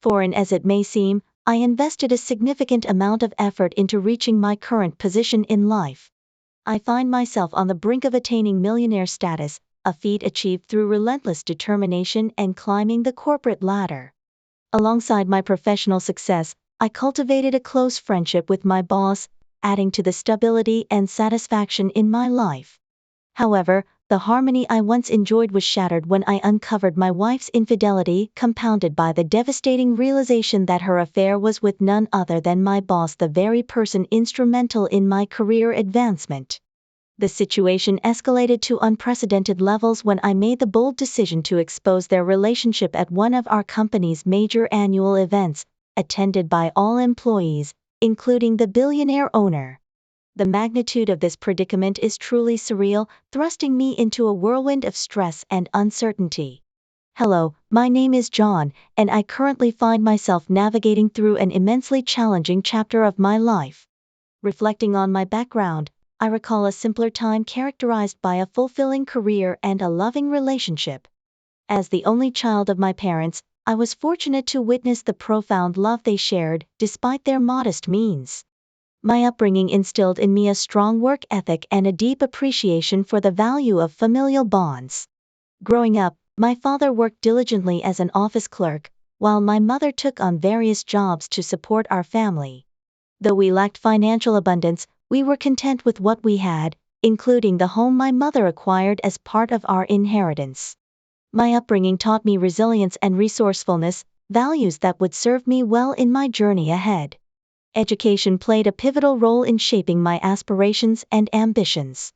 Foreign as it may seem, I invested a significant amount of effort into reaching my current position in life. I find myself on the brink of attaining millionaire status, a feat achieved through relentless determination and climbing the corporate ladder. Alongside my professional success, I cultivated a close friendship with my boss, adding to the stability and satisfaction in my life. However, the harmony I once enjoyed was shattered when I uncovered my wife's infidelity, compounded by the devastating realization that her affair was with none other than my boss, the very person instrumental in my career advancement. The situation escalated to unprecedented levels when I made the bold decision to expose their relationship at one of our company's major annual events, attended by all employees, including the billionaire owner. The magnitude of this predicament is truly surreal, thrusting me into a whirlwind of stress and uncertainty. Hello, my name is John, and I currently find myself navigating through an immensely challenging chapter of my life. Reflecting on my background, I recall a simpler time characterized by a fulfilling career and a loving relationship. As the only child of my parents, I was fortunate to witness the profound love they shared, despite their modest means. My upbringing instilled in me a strong work ethic and a deep appreciation for the value of familial bonds. Growing up, my father worked diligently as an office clerk, while my mother took on various jobs to support our family. Though we lacked financial abundance, we were content with what we had, including the home my mother acquired as part of our inheritance. My upbringing taught me resilience and resourcefulness, values that would serve me well in my journey ahead. Education played a pivotal role in shaping my aspirations and ambitions.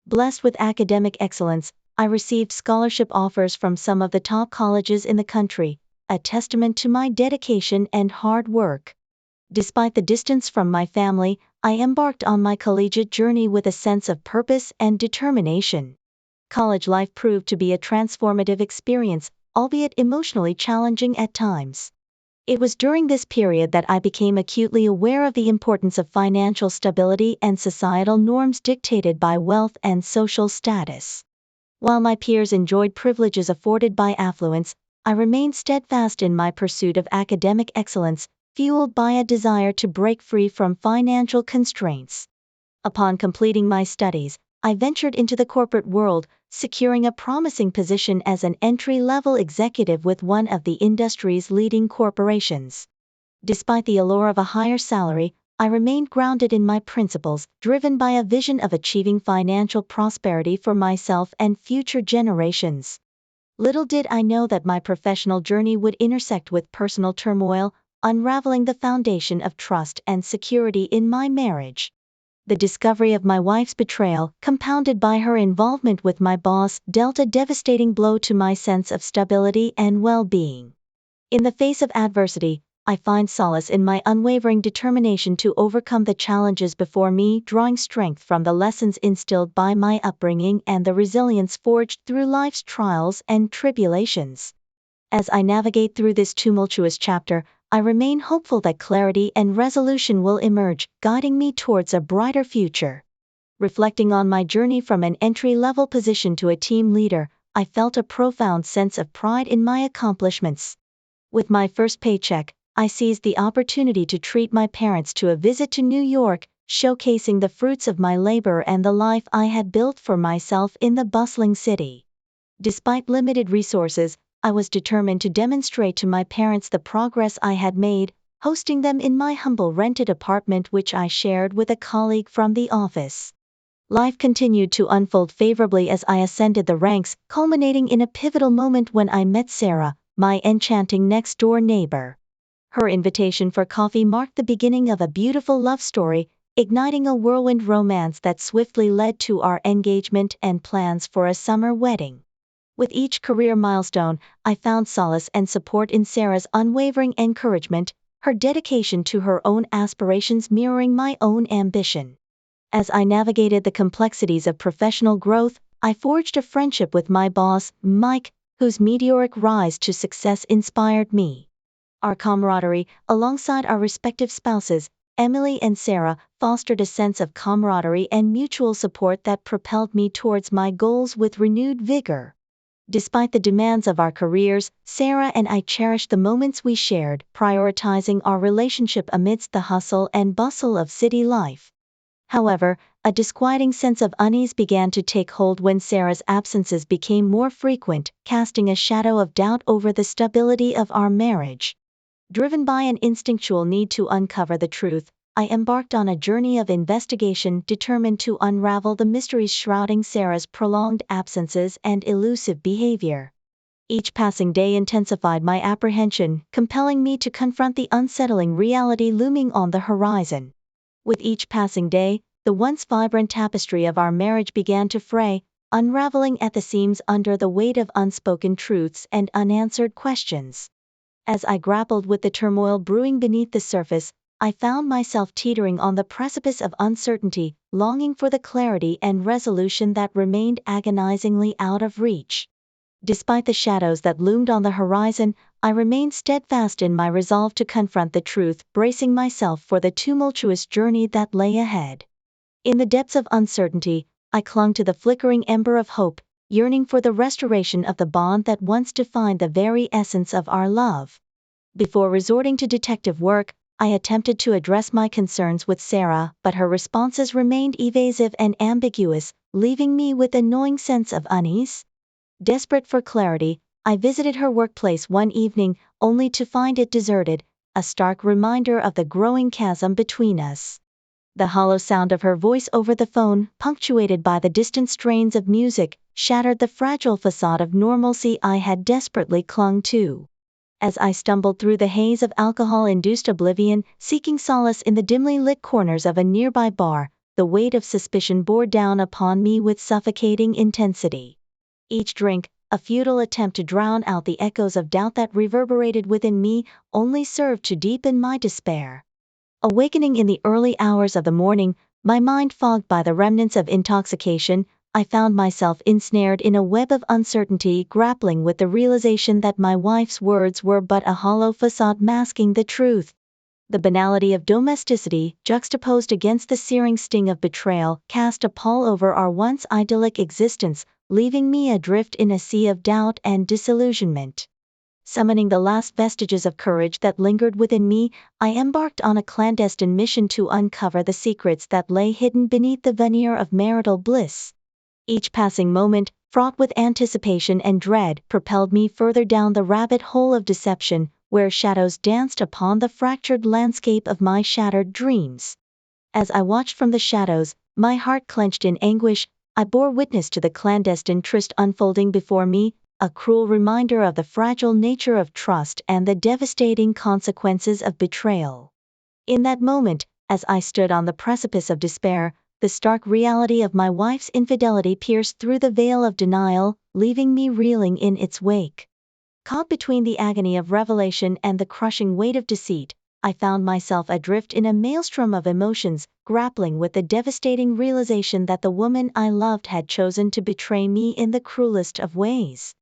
Blessed with academic excellence, I received scholarship offers from some of the top colleges in the country, a testament to my dedication and hard work. Despite the distance from my family, I embarked on my collegiate journey with a sense of purpose and determination. College life proved to be a transformative experience, albeit emotionally challenging at times. It was during this period that I became acutely aware of the importance of financial stability and societal norms dictated by wealth and social status. While my peers enjoyed privileges afforded by affluence, I remained steadfast in my pursuit of academic excellence, fueled by a desire to break free from financial constraints. Upon completing my studies, I ventured into the corporate world, securing a promising position as an entry-level executive with one of the industry's leading corporations. Despite the allure of a higher salary, I remained grounded in my principles, driven by a vision of achieving financial prosperity for myself and future generations. Little did I know that my professional journey would intersect with personal turmoil, unraveling the foundation of trust and security in my marriage. The discovery of my wife's betrayal, compounded by her involvement with my boss, dealt a devastating blow to my sense of stability and well-being. In the face of adversity, I find solace in my unwavering determination to overcome the challenges before me, drawing strength from the lessons instilled by my upbringing and the resilience forged through life's trials and tribulations. As I navigate through this tumultuous chapter, I remain hopeful that clarity and resolution will emerge, guiding me towards a brighter future. Reflecting on my journey from an entry-level position to a team leader, I felt a profound sense of pride in my accomplishments. With my first paycheck, I seized the opportunity to treat my parents to a visit to New York, showcasing the fruits of my labor and the life I had built for myself in the bustling city. Despite limited resources, I was determined to demonstrate to my parents the progress I had made, hosting them in my humble rented apartment which I shared with a colleague from the office. Life continued to unfold favorably as I ascended the ranks, culminating in a pivotal moment when I met Sarah, my enchanting next-door neighbor. Her invitation for coffee marked the beginning of a beautiful love story, igniting a whirlwind romance that swiftly led to our engagement and plans for a summer wedding. With each career milestone, I found solace and support in Sarah's unwavering encouragement, her dedication to her own aspirations mirroring my own ambition. As I navigated the complexities of professional growth, I forged a friendship with my boss, Mike, whose meteoric rise to success inspired me. Our camaraderie, alongside our respective spouses, Emily and Sarah, fostered a sense of camaraderie and mutual support that propelled me towards my goals with renewed vigor. Despite the demands of our careers, Sarah and I cherished the moments we shared, prioritizing our relationship amidst the hustle and bustle of city life. However, a disquieting sense of unease began to take hold when Sarah's absences became more frequent, casting a shadow of doubt over the stability of our marriage. Driven by an instinctual need to uncover the truth, I embarked on a journey of investigation determined to unravel the mysteries shrouding Sarah's prolonged absences and elusive behavior. Each passing day intensified my apprehension, compelling me to confront the unsettling reality looming on the horizon. With each passing day, the once vibrant tapestry of our marriage began to fray, unraveling at the seams under the weight of unspoken truths and unanswered questions. As I grappled with the turmoil brewing beneath the surface, I found myself teetering on the precipice of uncertainty, longing for the clarity and resolution that remained agonizingly out of reach. Despite the shadows that loomed on the horizon, I remained steadfast in my resolve to confront the truth, bracing myself for the tumultuous journey that lay ahead. In the depths of uncertainty, I clung to the flickering ember of hope, yearning for the restoration of the bond that once defined the very essence of our love. Before resorting to detective work, I attempted to address my concerns with Sarah, but her responses remained evasive and ambiguous, leaving me with a gnawing sense of unease. Desperate for clarity, I visited her workplace one evening, only to find it deserted, a stark reminder of the growing chasm between us. The hollow sound of her voice over the phone, punctuated by the distant strains of music, shattered the fragile facade of normalcy I had desperately clung to. As I stumbled through the haze of alcohol-induced oblivion, seeking solace in the dimly lit corners of a nearby bar, the weight of suspicion bore down upon me with suffocating intensity. Each drink, a futile attempt to drown out the echoes of doubt that reverberated within me, only served to deepen my despair. Awakening in the early hours of the morning, my mind fogged by the remnants of intoxication, I found myself ensnared in a web of uncertainty, grappling with the realization that my wife's words were but a hollow facade masking the truth. The banality of domesticity, juxtaposed against the searing sting of betrayal, cast a pall over our once idyllic existence, leaving me adrift in a sea of doubt and disillusionment. Summoning the last vestiges of courage that lingered within me, I embarked on a clandestine mission to uncover the secrets that lay hidden beneath the veneer of marital bliss. Each passing moment, fraught with anticipation and dread, propelled me further down the rabbit hole of deception, where shadows danced upon the fractured landscape of my shattered dreams. As I watched from the shadows, my heart clenched in anguish, I bore witness to the clandestine tryst unfolding before me, a cruel reminder of the fragile nature of trust and the devastating consequences of betrayal. In that moment, as I stood on the precipice of despair, the stark reality of my wife's infidelity pierced through the veil of denial, leaving me reeling in its wake. Caught between the agony of revelation and the crushing weight of deceit, I found myself adrift in a maelstrom of emotions, grappling with the devastating realization that the woman I loved had chosen to betray me in the cruelest of ways.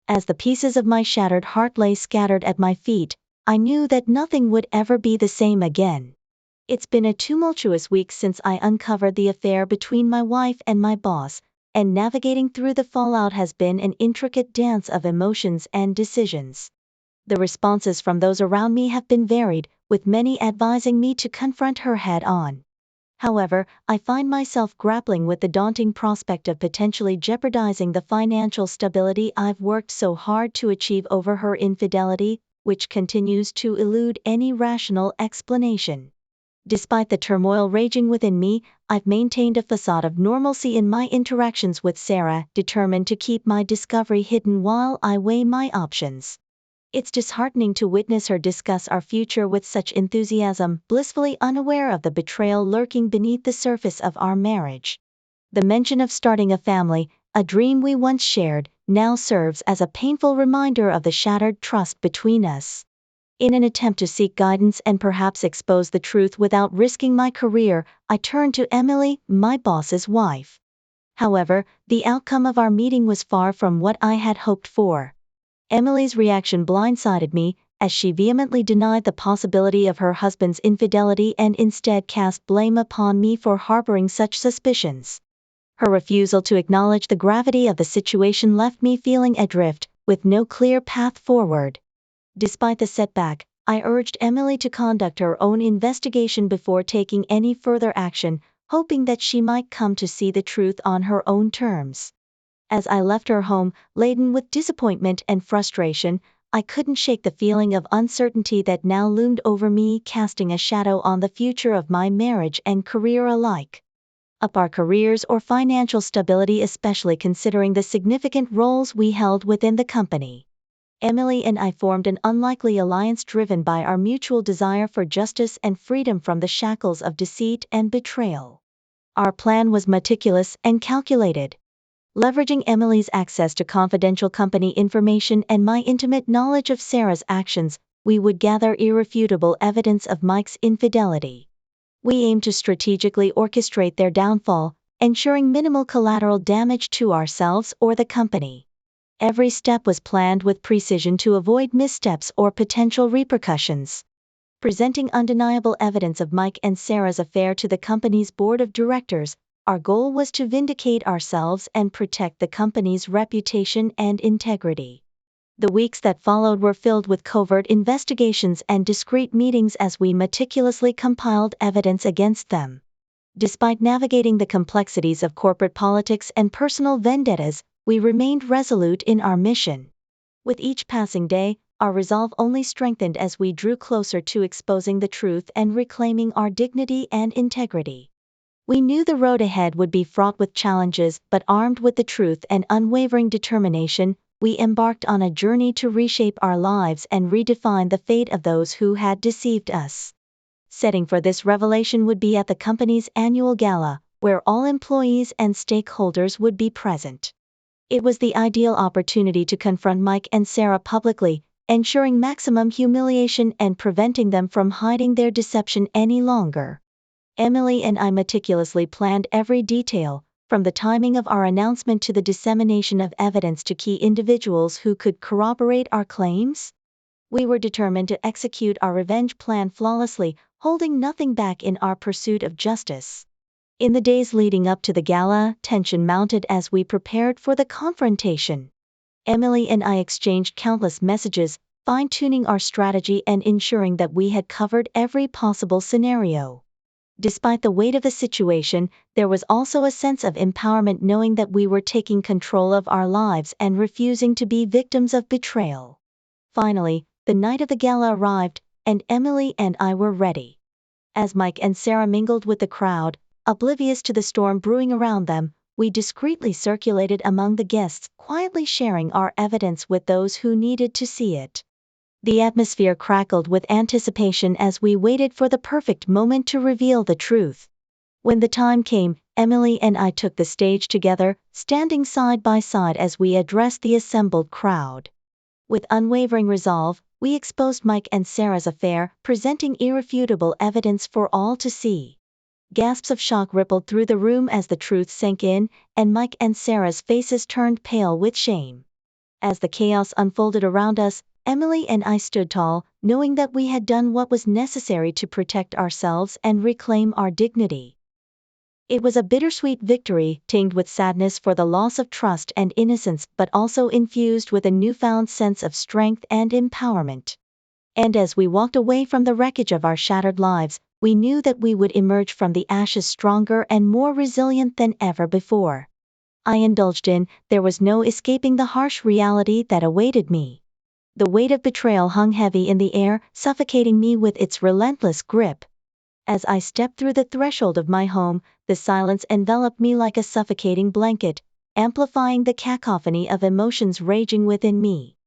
As the pieces of my shattered heart lay scattered at my feet, I knew that nothing would ever be the same again. It's been a tumultuous week since I uncovered the affair between my wife and my boss, and navigating through the fallout has been an intricate dance of emotions and decisions. The responses from those around me have been varied, with many advising me to confront her head-on. However, I find myself grappling with the daunting prospect of potentially jeopardizing the financial stability I've worked so hard to achieve over her infidelity, which continues to elude any rational explanation. Despite the turmoil raging within me, I've maintained a facade of normalcy in my interactions with Sarah, determined to keep my discovery hidden while I weigh my options. It's disheartening to witness her discuss our future with such enthusiasm, blissfully unaware of the betrayal lurking beneath the surface of our marriage. The mention of starting a family, a dream we once shared, now serves as a painful reminder of the shattered trust between us. In an attempt to seek guidance and perhaps expose the truth without risking my career, I turned to Emily, my boss's wife. However, the outcome of our meeting was far from what I had hoped for. Emily's reaction blindsided me, as she vehemently denied the possibility of her husband's infidelity and instead cast blame upon me for harboring such suspicions. Her refusal to acknowledge the gravity of the situation left me feeling adrift, with no clear path forward. Despite the setback, I urged Emily to conduct her own investigation before taking any further action, hoping that she might come to see the truth on her own terms. As I left her home, laden with disappointment and frustration, I couldn't shake the feeling of uncertainty that now loomed over me, casting a shadow on the future of my marriage and career alike. Up our careers or financial stability, especially considering the significant roles we held within the company. Emily and I formed an unlikely alliance driven by our mutual desire for justice and freedom from the shackles of deceit and betrayal. Our plan was meticulous and calculated. Leveraging Emily's access to confidential company information and my intimate knowledge of Sarah's actions, we would gather irrefutable evidence of Mike's infidelity. We aimed to strategically orchestrate their downfall, ensuring minimal collateral damage to ourselves or the company. Every step was planned with precision to avoid missteps or potential repercussions. Presenting undeniable evidence of Mike and Sarah's affair to the company's board of directors, our goal was to vindicate ourselves and protect the company's reputation and integrity. The weeks that followed were filled with covert investigations and discreet meetings as we meticulously compiled evidence against them. Despite navigating the complexities of corporate politics and personal vendettas, we remained resolute in our mission. With each passing day, our resolve only strengthened as we drew closer to exposing the truth and reclaiming our dignity and integrity. We knew the road ahead would be fraught with challenges, but armed with the truth and unwavering determination, we embarked on a journey to reshape our lives and redefine the fate of those who had deceived us. Setting for this revelation would be at the company's annual gala, where all employees and stakeholders would be present. It was the ideal opportunity to confront Mike and Sarah publicly, ensuring maximum humiliation and preventing them from hiding their deception any longer. Emily and I meticulously planned every detail, from the timing of our announcement to the dissemination of evidence to key individuals who could corroborate our claims. We were determined to execute our revenge plan flawlessly, holding nothing back in our pursuit of justice. In the days leading up to the gala, tension mounted as we prepared for the confrontation. Emily and I exchanged countless messages, fine-tuning our strategy and ensuring that we had covered every possible scenario. Despite the weight of the situation, there was also a sense of empowerment knowing that we were taking control of our lives and refusing to be victims of betrayal. Finally, the night of the gala arrived, and Emily and I were ready. As Mike and Sarah mingled with the crowd, oblivious to the storm brewing around them, we discreetly circulated among the guests, quietly sharing our evidence with those who needed to see it. The atmosphere crackled with anticipation as we waited for the perfect moment to reveal the truth. When the time came, Emily and I took the stage together, standing side by side as we addressed the assembled crowd. With unwavering resolve, we exposed Mike and Sarah's affair, presenting irrefutable evidence for all to see. Gasps of shock rippled through the room as the truth sank in, and Mike and Sarah's faces turned pale with shame. As the chaos unfolded around us, Emily and I stood tall, knowing that we had done what was necessary to protect ourselves and reclaim our dignity. It was a bittersweet victory, tinged with sadness for the loss of trust and innocence, but also infused with a newfound sense of strength and empowerment. And as we walked away from the wreckage of our shattered lives, we knew that we would emerge from the ashes stronger and more resilient than ever before. I indulged in, there was no escaping the harsh reality that awaited me. The weight of betrayal hung heavy in the air, suffocating me with its relentless grip. As I stepped through the threshold of my home, the silence enveloped me like a suffocating blanket, amplifying the cacophony of emotions raging within me.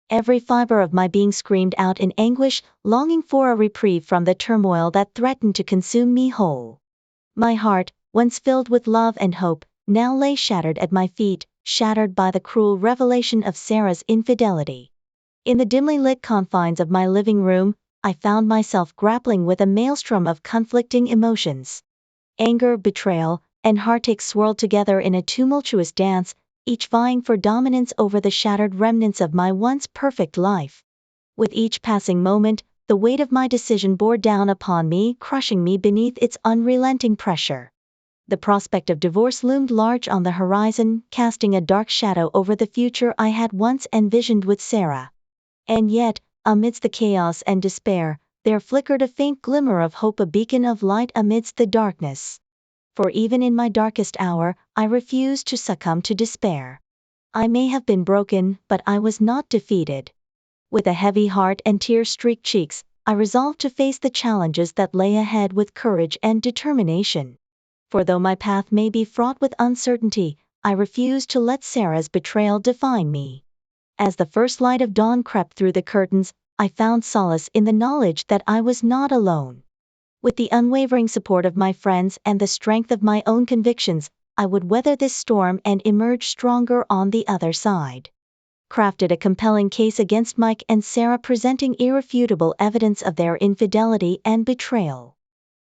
Every fiber of my being screamed out in anguish, longing for a reprieve from the turmoil that threatened to consume me whole. My heart, once filled with love and hope, now lay shattered at my feet, shattered by the cruel revelation of Sarah's infidelity. In the dimly lit confines of my living room, I found myself grappling with a maelstrom of conflicting emotions. Anger, betrayal, and heartache swirled together in a tumultuous dance, each vying for dominance over the shattered remnants of my once perfect life. With each passing moment, the weight of my decision bore down upon me, crushing me beneath its unrelenting pressure. The prospect of divorce loomed large on the horizon, casting a dark shadow over the future I had once envisioned with Sarah. And yet, amidst the chaos and despair, there flickered a faint glimmer of hope, a beacon of light amidst the darkness. For even in my darkest hour, I refused to succumb to despair. I may have been broken, but I was not defeated. With a heavy heart and tear-streaked cheeks, I resolved to face the challenges that lay ahead with courage and determination. For though my path may be fraught with uncertainty, I refuse to let Sarah's betrayal define me. As the first light of dawn crept through the curtains, I found solace in the knowledge that I was not alone. With the unwavering support of my friends and the strength of my own convictions, I would weather this storm and emerge stronger on the other side. Crafted a compelling case against Mike and Sarah, presenting irrefutable evidence of their infidelity and betrayal.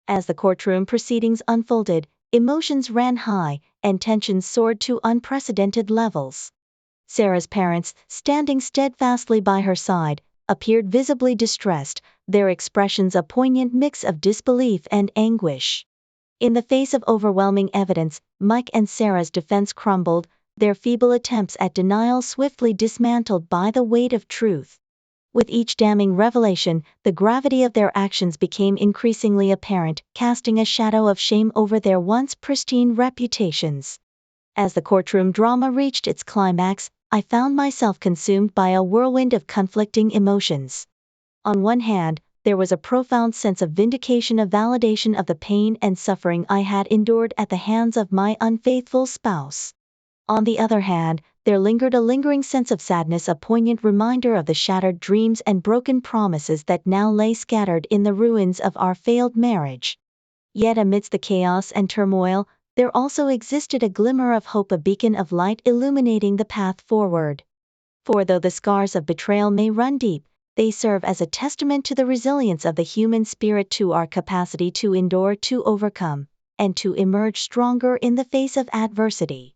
As the courtroom proceedings unfolded, emotions ran high, and tensions soared to unprecedented levels. Sarah's parents, standing steadfastly by her side, appeared visibly distressed, their expressions a poignant mix of disbelief and anguish. In the face of overwhelming evidence, Mike and Sarah's defense crumbled, their feeble attempts at denial swiftly dismantled by the weight of truth. With each damning revelation, the gravity of their actions became increasingly apparent, casting a shadow of shame over their once pristine reputations. As the courtroom drama reached its climax, I found myself consumed by a whirlwind of conflicting emotions. On one hand, there was a profound sense of vindication, of validation of the pain and suffering I had endured at the hands of my unfaithful spouse. On the other hand, there lingered a lingering sense of sadness, a poignant reminder of the shattered dreams and broken promises that now lay scattered in the ruins of our failed marriage. Yet amidst the chaos and turmoil, there also existed a glimmer of hope, a beacon of light illuminating the path forward. For though the scars of betrayal may run deep, they serve as a testament to the resilience of the human spirit, to our capacity to endure, to overcome, and to emerge stronger in the face of adversity.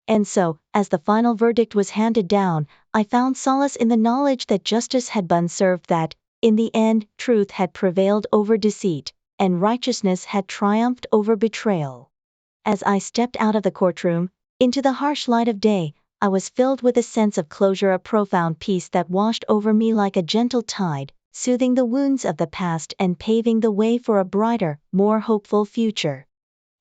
And so, as the final verdict was handed down, I found solace in the knowledge that justice had been served, that, in the end, truth had prevailed over deceit, and righteousness had triumphed over betrayal. As I stepped out of the courtroom, into the harsh light of day, I was filled with a sense of closure, a profound peace that washed over me like a gentle tide, soothing the wounds of the past and paving the way for a brighter, more hopeful future.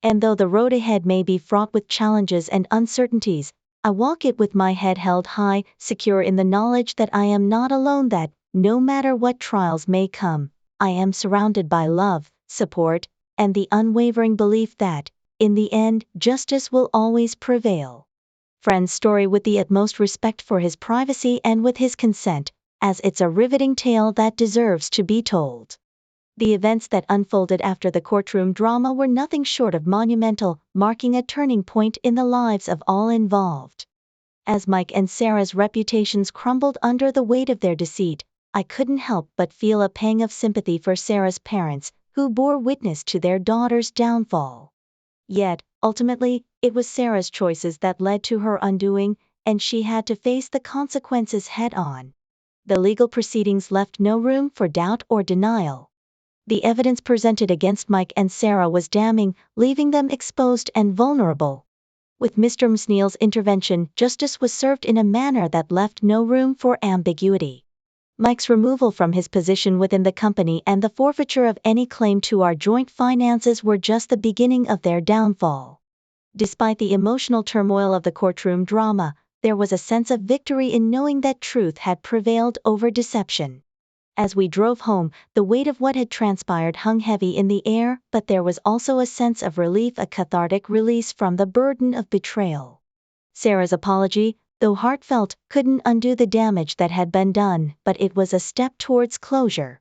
And though the road ahead may be fraught with challenges and uncertainties, I walk it with my head held high, secure in the knowledge that I am not alone, that, no matter what trials may come, I am surrounded by love, support, and the unwavering belief that, in the end, justice will always prevail. Friend's story with the utmost respect for his privacy and with his consent, as it's a riveting tale that deserves to be told. The events that unfolded after the courtroom drama were nothing short of monumental, marking a turning point in the lives of all involved. As Mike and Sarah's reputations crumbled under the weight of their deceit, I couldn't help but feel a pang of sympathy for Sarah's parents, who bore witness to their daughter's downfall. Yet, ultimately, it was Sarah's choices that led to her undoing, and she had to face the consequences head-on. The legal proceedings left no room for doubt or denial. The evidence presented against Mike and Sarah was damning, leaving them exposed and vulnerable. With Mr. McNeil's intervention, justice was served in a manner that left no room for ambiguity. Mike's removal from his position within the company and the forfeiture of any claim to our joint finances were just the beginning of their downfall. Despite the emotional turmoil of the courtroom drama, there was a sense of victory in knowing that truth had prevailed over deception. As we drove home, the weight of what had transpired hung heavy in the air, but there was also a sense of relief, a cathartic release from the burden of betrayal. Sarah's apology, though heartfelt, couldn't undo the damage that had been done, but it was a step towards closure.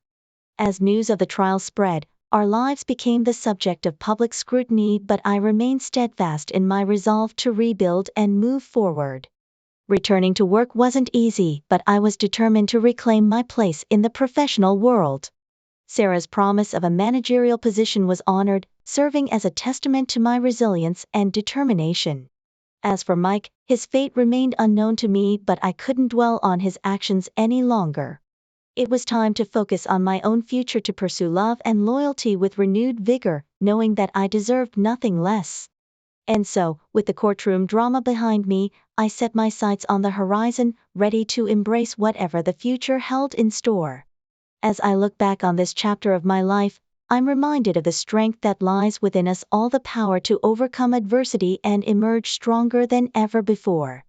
As news of the trial spread, our lives became the subject of public scrutiny, but I remained steadfast in my resolve to rebuild and move forward. Returning to work wasn't easy, but I was determined to reclaim my place in the professional world. Sarah's promise of a managerial position was honored, serving as a testament to my resilience and determination. As for Mike, his fate remained unknown to me, but I couldn't dwell on his actions any longer. It was time to focus on my own future, to pursue love and loyalty with renewed vigor, knowing that I deserved nothing less. And so, with the courtroom drama behind me, I set my sights on the horizon, ready to embrace whatever the future held in store. As I look back on this chapter of my life, I'm reminded of the strength that lies within us, all the power to overcome adversity and emerge stronger than ever before.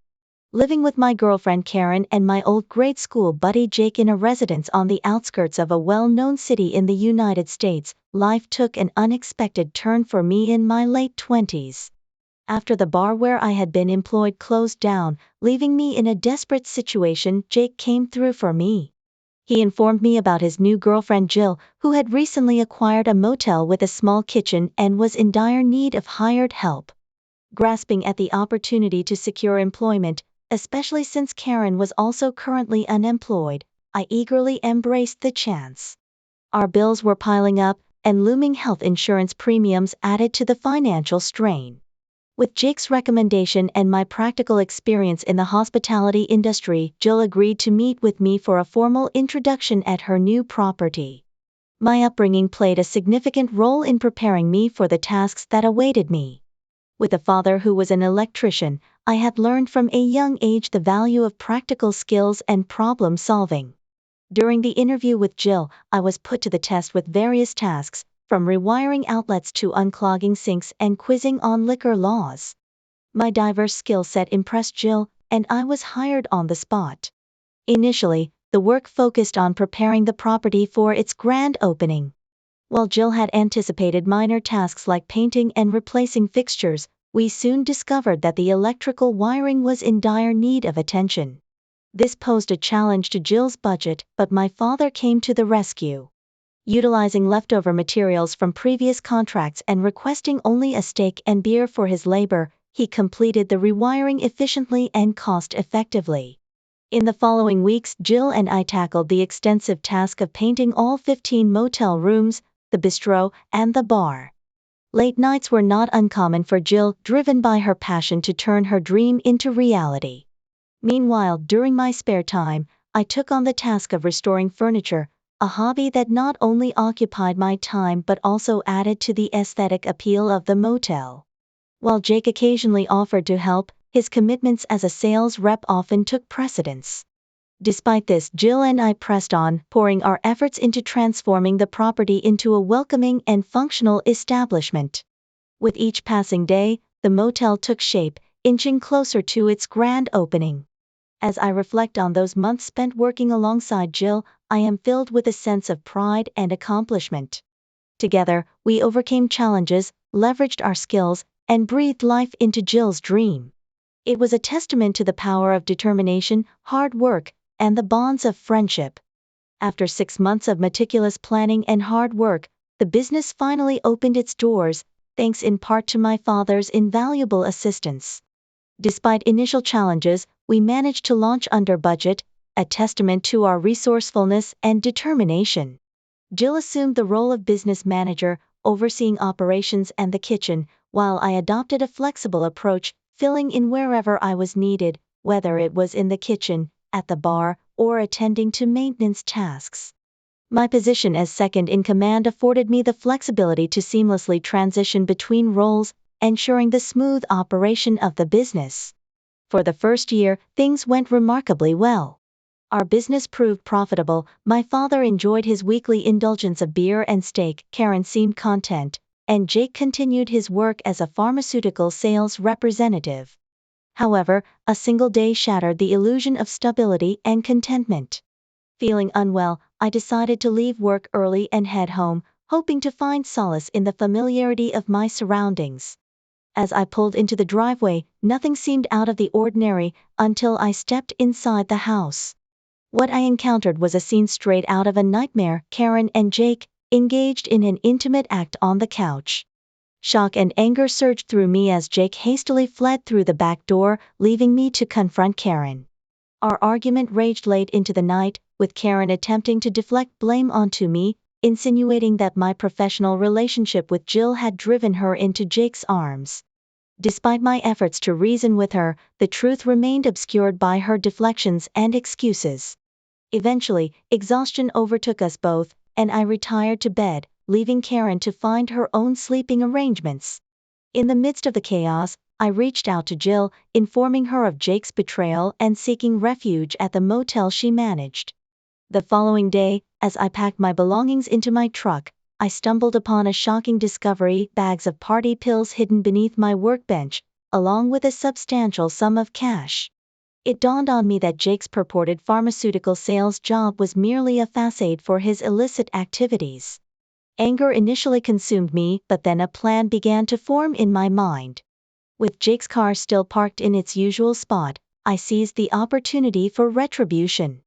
Living with my girlfriend Karen and my old grade school buddy Jake in a residence on the outskirts of a well-known city in the United States, life took an unexpected turn for me in my late 20s. After the bar where I had been employed closed down, leaving me in a desperate situation, Jake came through for me. He informed me about his new girlfriend Jill, who had recently acquired a motel with a small kitchen and was in dire need of hired help. Grasping at the opportunity to secure employment, especially since Karen was also currently unemployed, I eagerly embraced the chance. Our bills were piling up, and looming health insurance premiums added to the financial strain. With Jake's recommendation and my practical experience in the hospitality industry, Jill agreed to meet with me for a formal introduction at her new property. My upbringing played a significant role in preparing me for the tasks that awaited me. With a father who was an electrician, I had learned from a young age the value of practical skills and problem solving. During the interview with Jill, I was put to the test with various tasks, from rewiring outlets to unclogging sinks and quizzing on liquor laws. My diverse skill set impressed Jill, and I was hired on the spot. Initially, the work focused on preparing the property for its grand opening. While Jill had anticipated minor tasks like painting and replacing fixtures, we soon discovered that the electrical wiring was in dire need of attention. This posed a challenge to Jill's budget, but my father came to the rescue. Utilizing leftover materials from previous contracts and requesting only a steak and beer for his labor, he completed the rewiring efficiently and cost-effectively. In the following weeks, Jill and I tackled the extensive task of painting all 15 motel rooms, the bistro, and the bar. Late nights were not uncommon for Jill, driven by her passion to turn her dream into reality. Meanwhile, during my spare time, I took on the task of restoring furniture, a hobby that not only occupied my time but also added to the aesthetic appeal of the motel. While Jake occasionally offered to help, his commitments as a sales rep often took precedence. Despite this, Jill and I pressed on, pouring our efforts into transforming the property into a welcoming and functional establishment. With each passing day, the motel took shape, inching closer to its grand opening. As I reflect on those months spent working alongside Jill, I am filled with a sense of pride and accomplishment. Together, we overcame challenges, leveraged our skills, and breathed life into Jill's dream. It was a testament to the power of determination, hard work, and the bonds of friendship. After 6 months of meticulous planning and hard work, the business finally opened its doors, thanks in part to my father's invaluable assistance. Despite initial challenges, we managed to launch under budget, a testament to our resourcefulness and determination. Jill assumed the role of business manager, overseeing operations and the kitchen, while I adopted a flexible approach, filling in wherever I was needed, whether it was in the kitchen, at the bar, or attending to maintenance tasks. My position as second in command afforded me the flexibility to seamlessly transition between roles, ensuring the smooth operation of the business. For the first year, things went remarkably well. Our business proved profitable, my father enjoyed his weekly indulgence of beer and steak, Karen seemed content, and Jake continued his work as a pharmaceutical sales representative. However, a single day shattered the illusion of stability and contentment. Feeling unwell, I decided to leave work early and head home, hoping to find solace in the familiarity of my surroundings. As I pulled into the driveway, nothing seemed out of the ordinary until I stepped inside the house. What I encountered was a scene straight out of a nightmare, Karen and Jake, engaged in an intimate act on the couch. Shock and anger surged through me as Jake hastily fled through the back door, leaving me to confront Karen. Our argument raged late into the night, with Karen attempting to deflect blame onto me, insinuating that my professional relationship with Jill had driven her into Jake's arms. Despite my efforts to reason with her, the truth remained obscured by her deflections and excuses. Eventually, exhaustion overtook us both, and I retired to bed, leaving Karen to find her own sleeping arrangements. In the midst of the chaos, I reached out to Jill, informing her of Jake's betrayal and seeking refuge at the motel she managed. The following day, as I packed my belongings into my truck, I stumbled upon a shocking discovery: bags of party pills hidden beneath my workbench, along with a substantial sum of cash. It dawned on me that Jake's purported pharmaceutical sales job was merely a facade for his illicit activities. Anger initially consumed me, but then a plan began to form in my mind. With Jake's car still parked in its usual spot, I seized the opportunity for retribution.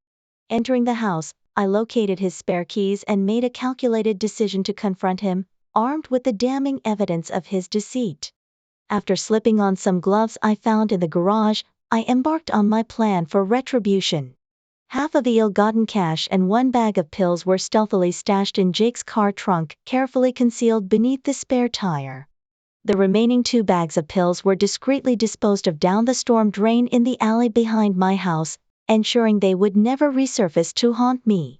Entering the house, I located his spare keys and made a calculated decision to confront him, armed with the damning evidence of his deceit. After slipping on some gloves I found in the garage, I embarked on my plan for retribution. Half of the ill-gotten cash and one bag of pills were stealthily stashed in Jake's car trunk, carefully concealed beneath the spare tire. The remaining 2 bags of pills were discreetly disposed of down the storm drain in the alley behind my house, ensuring they would never resurface to haunt me.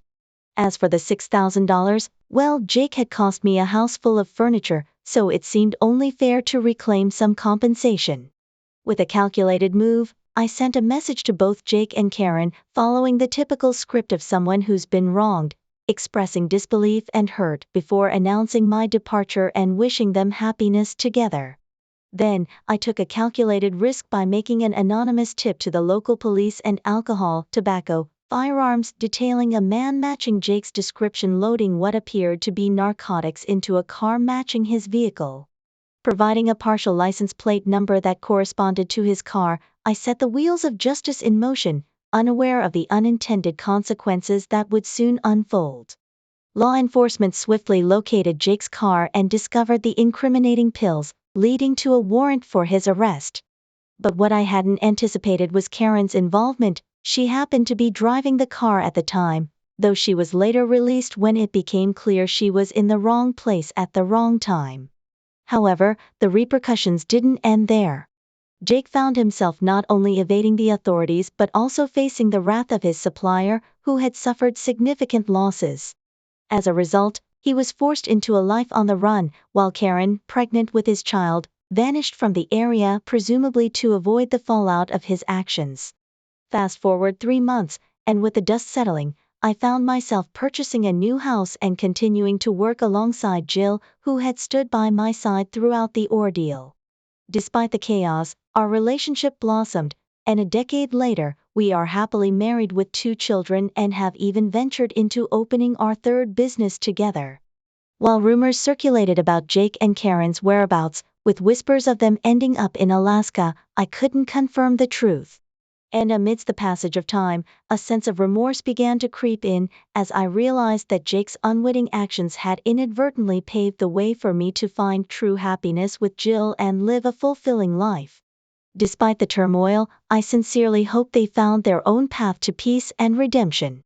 As for the $6,000, well, Jake had cost me a house full of furniture, so it seemed only fair to reclaim some compensation. With a calculated move, I sent a message to both Jake and Karen, following the typical script of someone who's been wronged, expressing disbelief and hurt before announcing my departure and wishing them happiness together. Then, I took a calculated risk by making an anonymous tip to the local police and alcohol, tobacco, firearms, detailing a man matching Jake's description loading what appeared to be narcotics into a car matching his vehicle. Providing a partial license plate number that corresponded to his car, I set the wheels of justice in motion, unaware of the unintended consequences that would soon unfold. Law enforcement swiftly located Jake's car and discovered the incriminating pills, leading to a warrant for his arrest. But what I hadn't anticipated was Karen's involvement. She happened to be driving the car at the time, though she was later released when it became clear she was in the wrong place at the wrong time. However, the repercussions didn't end there. Jake found himself not only evading the authorities but also facing the wrath of his supplier, who had suffered significant losses. As a result, he was forced into a life on the run, while Karen, pregnant with his child, vanished from the area, presumably to avoid the fallout of his actions. Fast forward 3 months, and with the dust settling, I found myself purchasing a new house and continuing to work alongside Jill, who had stood by my side throughout the ordeal. Despite the chaos, our relationship blossomed, and a decade later, we are happily married with 2 children and have even ventured into opening our 3rd business together. While rumors circulated about Jake and Karen's whereabouts, with whispers of them ending up in Alaska, I couldn't confirm the truth. And amidst the passage of time, a sense of remorse began to creep in, as I realized that Jake's unwitting actions had inadvertently paved the way for me to find true happiness with Jill and live a fulfilling life. Despite the turmoil, I sincerely hope they found their own path to peace and redemption.